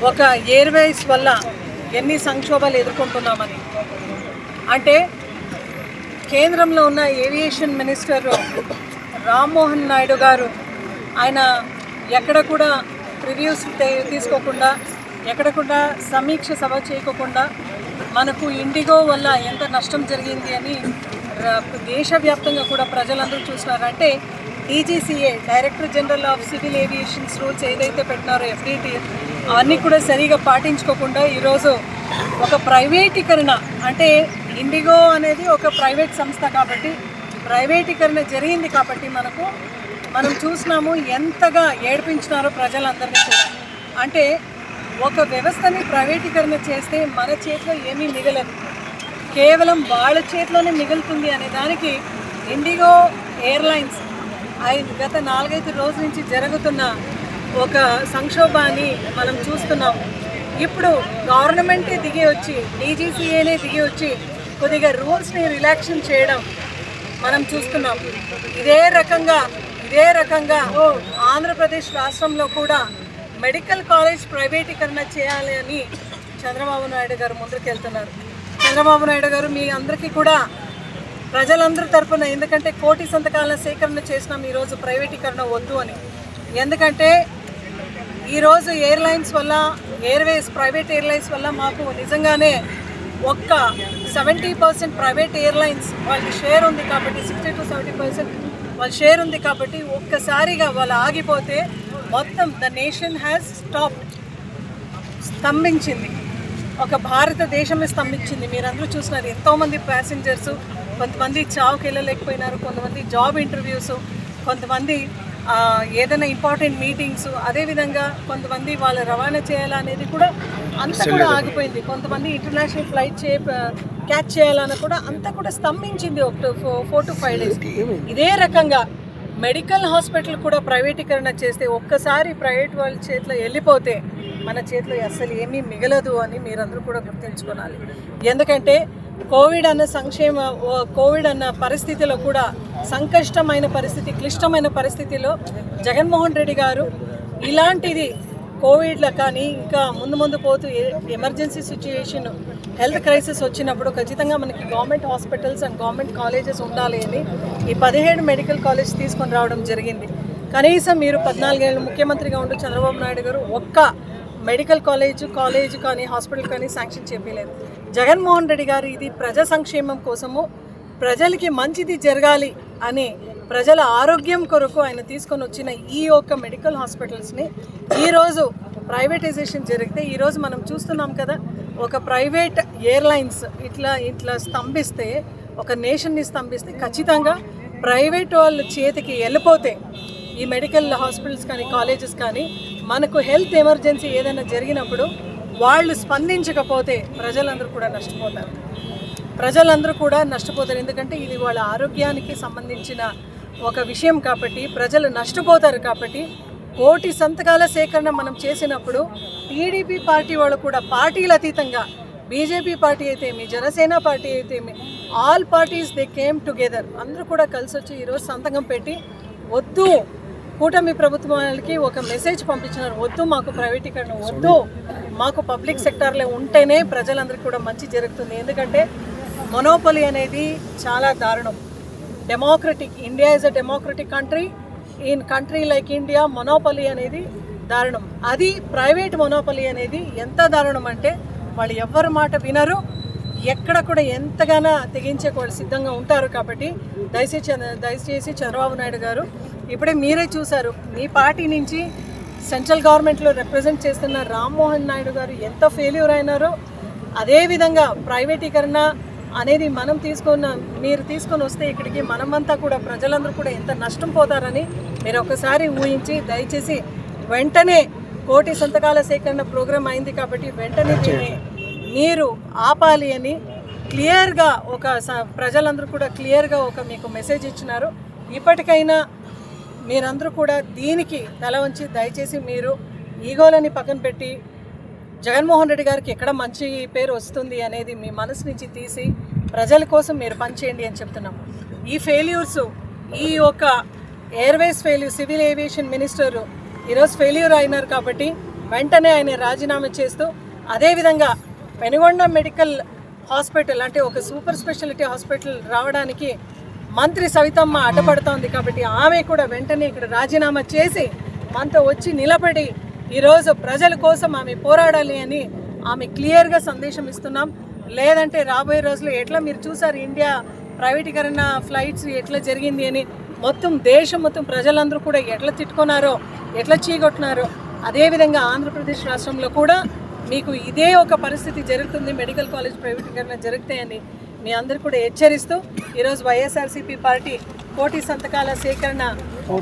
ఒక ఎయిర్వేస్ వల్ల ఎన్ని సంక్షోభాలు ఎదుర్కొంటున్నామని. అంటే కేంద్రంలో ఉన్న ఏవియేషన్ మినిస్టర్ రామ్మోహన్ నాయుడు గారు ఆయన ఎక్కడ కూడా రివ్యూస్ తీసుకోకుండా, ఎక్కడ కూడా సమీక్ష సభ చేయకుండా మనకు ఇండిగో వల్ల ఎంత నష్టం జరిగింది అని దేశవ్యాప్తంగా కూడా ప్రజలందరూ చూస్తున్నారంటే DGCA director general of civil aviations rules ఏదైతే పెట్టినారో FDT అవన్నీ కూడా సరిగా పాటించుకోకుండా ఈరోజు ఒక ప్రైవేటీకరణ, అంటే ఇండిగో అనేది ఒక ప్రైవేట్ సంస్థ కాబట్టి ప్రైవేటీకరణ జరిగింది కాబట్టి మనం చూసినాము ఎంతగా ఏడిపించినారో ప్రజలందరినీ కూడా. అంటే ఒక వ్యవస్థని ప్రైవేటీకరణ చేస్తే మన చేతిలో ఏమీ మిగలదు, కేవలం వాళ్ళ చేతిలోనే మిగులుతుంది అనే దానికి ఇండిగో ఎయిర్లైన్స్ గత 4-5 రోజుల నుంచి జరుగుతున్న ఒక సంక్షోభాన్ని మనం చూస్తున్నాం. ఇప్పుడు గవర్నమెంటే దిగి వచ్చి, డీజీసీఏనే దిగి వచ్చి కొద్దిగా రూల్స్ని రిలాక్షన్ చేయడం మనం చూస్తున్నాం. ఇదే రకంగా ఆంధ్రప్రదేశ్ రాష్ట్రంలో కూడా మెడికల్ కాలేజ్ ప్రైవేటీకరణ చేయాలి అని చంద్రబాబు నాయుడు గారు ముందుకెళ్తున్నారు. చంద్రబాబు నాయుడు గారు మీ అందరికీ కూడా ప్రజలందరి తరపున, ఎందుకంటే 1 కోటి సంతకాల సేకరణ చేసినాం ఈరోజు ప్రైవేటీకరణ వద్దు అని. ఎందుకంటే ఈరోజు ఎయిర్లైన్స్ వల్ల, ప్రైవేట్ ఎయిర్లైన్స్ వల్ల మాకు నిజంగానే ఒక్క 70% ప్రైవేట్ ఎయిర్లైన్స్ వాళ్ళకి షేర్ ఉంది కాబట్టి, 60 to 70% వాళ్ళ షేర్ ఉంది కాబట్టి ఒక్కసారిగా వాళ్ళు ఆగిపోతే మొత్తం ద నేషన్ హ్యాస్ స్తంభించింది. ఒక భారతదేశమే స్తంభించింది. మీరందరూ చూసినారు, ఎంతోమంది ప్యాసింజర్స్, కొంతమంది చావుకి వెళ్ళలేకపోయినారు, కొంతమంది జాబ్ ఇంటర్వ్యూస్, కొంతమంది ఏదైనా ఇంపార్టెంట్ మీటింగ్స్, అదేవిధంగా కొంతమంది వాళ్ళ రవాణా చేయాలనేది కూడా అంతా కూడా ఆగిపోయింది. కొంతమంది ఇంటర్నేషనల్ ఫ్లైట్ క్యాచ్ చేయాలన్న కూడా అంతా కూడా స్తంభించింది ఒక 4 to 5 days. ఇదే రకంగా మెడికల్ హాస్పిటల్ కూడా ప్రైవేటీకరణ చేస్తే ఒక్కసారి ప్రైవేట్ వాళ్ళ చేతిలో వెళ్ళిపోతే మన చేతిలో అస్సలు ఏమీ మిగలదు అని మీరందరూ కూడా గుర్తుంచుకోవాలి. ఎందుకంటే కోవిడ్ అన్న పరిస్థితిలో కూడా, సంకష్టమైన పరిస్థితి, క్లిష్టమైన పరిస్థితిలో జగన్మోహన్ రెడ్డి గారు ఇలాంటిది కోవిడ్లో కానీ ఇంకా ముందు పోతూ ఎమర్జెన్సీ సిచ్యుయేషన్, హెల్త్ క్రైసిస్ వచ్చినప్పుడు ఖచ్చితంగా మనకి government hospitals and government colleges ఉండాలి అని ఈ 17 మెడికల్ కాలేజ్ తీసుకొని రావడం జరిగింది. కనీసం మీరు 14 ఏళ్ళు ముఖ్యమంత్రిగా ఉంటూ చంద్రబాబు నాయుడు గారు ఒక్క మెడికల్ కాలేజ్ కానీ హాస్పిటల్ కానీ శాంక్షన్ చేయలేదు. జగన్మోహన్ రెడ్డి గారు ఇది ప్రజా సంక్షేమం కోసము, ప్రజలకి మంచిది జరగాలి అని, ప్రజల ఆరోగ్యం కొరకు ఆయన తీసుకొని వచ్చిన ఈ యొక్క మెడికల్ హాస్పిటల్స్ని ఈరోజు ప్రైవేటైజేషన్ జరిగితే ఈరోజు మనం చూస్తున్నాం కదా, ఒక ప్రైవేట్ ఎయిర్లైన్స్ ఇట్లా స్తంభిస్తే, ఒక నేషన్ని స్తంభిస్తే ఖచ్చితంగా ప్రైవేట్ వాళ్ళ చేతికి వెళ్ళిపోతే ఈ మెడికల్ హాస్పిటల్స్ కానీ కాలేజెస్ కానీ మనకు హెల్త్ ఎమర్జెన్సీ ఏదైనా జరిగినప్పుడు వాళ్ళు స్పందించకపోతే ప్రజలందరూ కూడా నష్టపోతారు. ఎందుకంటే ఇది వాళ్ళ ఆరోగ్యానికి సంబంధించిన ఒక విషయం కాబట్టి ప్రజలు నష్టపోతారు. కాబట్టి 1 కోటి సంతకాల సేకరణ మనం చేసినప్పుడు టీడీపీ పార్టీ వాళ్ళు కూడా పార్టీల అతీతంగా, బీజేపీ పార్టీ అయితేమి, జనసేన పార్టీ అయితేమి, all parties they came together, అందరూ కూడా కలిసి వచ్చి ఈరోజు సంతకం పెట్టి వద్దు, కూటమి ప్రభుత్వానికి ఒక మెసేజ్ పంపించినారు, వద్దు మాకు ప్రైవేటీకరణ వద్దు, మాకు పబ్లిక్ సెక్టార్లో ఉంటేనే ప్రజలందరికీ కూడా మంచి జరుగుతుంది. ఎందుకంటే మొనోపలి అనేది చాలా దారుణం. India is a democratic country like India monopoly అనేది దారుణం. అది ప్రైవేట్ మొనోపలి అనేది ఎంత దారుణం అంటే వాళ్ళు ఎవ్వరి మాట వినరు, ఎక్కడ కూడా ఎంతగానో తెగించే వాళ్ళు సిద్ధంగా ఉంటారు. కాబట్టి దయచేసి చంద్రబాబు నాయుడు గారు, ఇప్పుడే మీరే చూశారు, మీ పార్టీ నుంచి సెంట్రల్ గవర్నమెంట్లో రిప్రజెంట్ చేస్తున్న రామ్మోహన్ నాయుడు గారు ఎంత ఫెయిల్యూర్ అయినారో, అదేవిధంగా ప్రైవేటీకరణ అనేది మీరు తీసుకొని వస్తే ఇక్కడికి మనమంతా కూడా, ప్రజలందరూ కూడా ఎంత నష్టం పోతారని మీరు ఒకసారి ఊహించి దయచేసి వెంటనే 1 కోటి సంతకాల సేకరణ ప్రోగ్రాం అయింది కాబట్టి వెంటనే దీన్ని మీరు ఆపాలి అని క్లియర్గా ప్రజలందరూ కూడా క్లియర్గా మీకు మెసేజ్ ఇచ్చినారు. ఇప్పటికైనా మీరందరూ కూడా దీనికి తల వంచి దయచేసి మీరు ఈగోలని పక్కన పెట్టి జగన్మోహన్ రెడ్డి గారికి ఎక్కడ మంచి పేరు వస్తుంది అనేది మీ మనసు నుంచి తీసి ప్రజల కోసం మీరు పనిచేయండి అని చెప్తున్నాం. ఈ ఫెయిల్యూర్స్, ఈ యొక్క Airways failure, civil aviation minister ఈరోజు ఫెయిల్యూర్ అయినారు కాబట్టి వెంటనే ఆయన రాజీనామా చేస్తూ అదేవిధంగా పెనుగొండ మెడికల్ హాస్పిటల్ అంటే ఒక సూపర్ స్పెషాలిటీ హాస్పిటల్ రావడానికి మంత్రి సవితమ్మ అడ్డపడుతోంది కాబట్టి ఆమె కూడా వెంటనే ఇక్కడ రాజీనామా చేసి మనతో వచ్చి నిలబడి ఈరోజు ప్రజల కోసం ఆమె పోరాడాలి అని ఆమె క్లియర్గా సందేశం ఇస్తున్నాం. లేదంటే రాబోయే రోజుల్లో ఎట్లా మీరు చూసారు ఇండియా ప్రైవేటీకరణ ఫ్లైట్స్ ఎట్లా జరిగింది అని మొత్తం దేశం మొత్తం ప్రజలందరూ కూడా ఎట్లా తిట్టుకున్నారో ఎట్లా చీకొట్టినారో అదేవిధంగా ఆంధ్రప్రదేశ్ రాష్ట్రంలో కూడా మీకు ఇదే ఒక పరిస్థితి జరుగుతుంది. మెడికల్ కాలేజ్ ప్రైవేటీకరణ జరుగుతాయని మీ అందరూ కూడా హెచ్చరిస్తూ ఈరోజు వైఎస్ఆర్సీపీ పార్టీ కోటి సంతకాల సేకరణ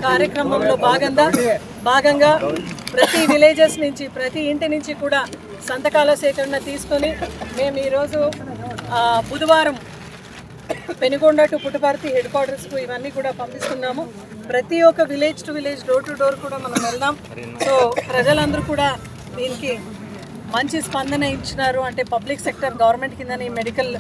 కార్యక్రమంలో భాగంగా ప్రతి విలేజెస్ నుంచి ప్రతి ఇంటి నుంచి కూడా సంతకాల సేకరణ తీసుకొని మేము ఈరోజు బుధవారం పెనుగొండ టు పుట్టపర్తి హెడ్ క్వార్టర్స్కు ఇవన్నీ కూడా పంపిస్తున్నాము. ప్రతి ఒక్క village to village door to door కూడా మనం వెళ్దాం. సో ప్రజలందరూ కూడా దీనికి మంచి స్పందన ఇచ్చినారు. అంటే పబ్లిక్ సెక్టర్ గవర్నమెంట్ కిందని మెడికల్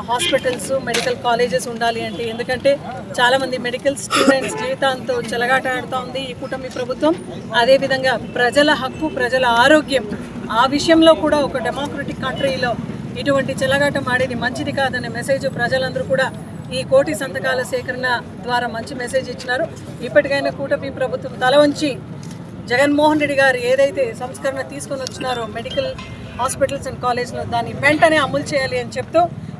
హాస్పిటల్స్ మెడికల్ కాలేజెస్ ఉండాలి అంటే ఎందుకంటే చాలామంది మెడికల్ స్టూడెంట్స్ జీవితాంతో చెలగాట ఆడుతూ ఉంది ఈ కూటమి ప్రభుత్వం. అదేవిధంగా ప్రజల హక్కు ప్రజల ఆరోగ్యం ఆ విషయంలో కూడా ఒక డెమోక్రటిక్ కంట్రీలో ఇటువంటి చెలగాటం ఆడేది మంచిది కాదనే మెసేజ్ ప్రజలందరూ కూడా ఈ కోటి సంతకాల సేకరణ ద్వారా మంచి మెసేజ్ ఇచ్చినారు. ఇప్పటికైనా కూటమి ప్రభుత్వం తల వంచి జగన్మోహన్ రెడ్డి గారు ఏదైతే సంస్కరణ తీసుకొని వచ్చినారో మెడికల్ హాస్పిటల్స్ అండ్ కాలేజ్లో దాన్ని వెంటనే అమలు చేయాలి అని చెప్తూ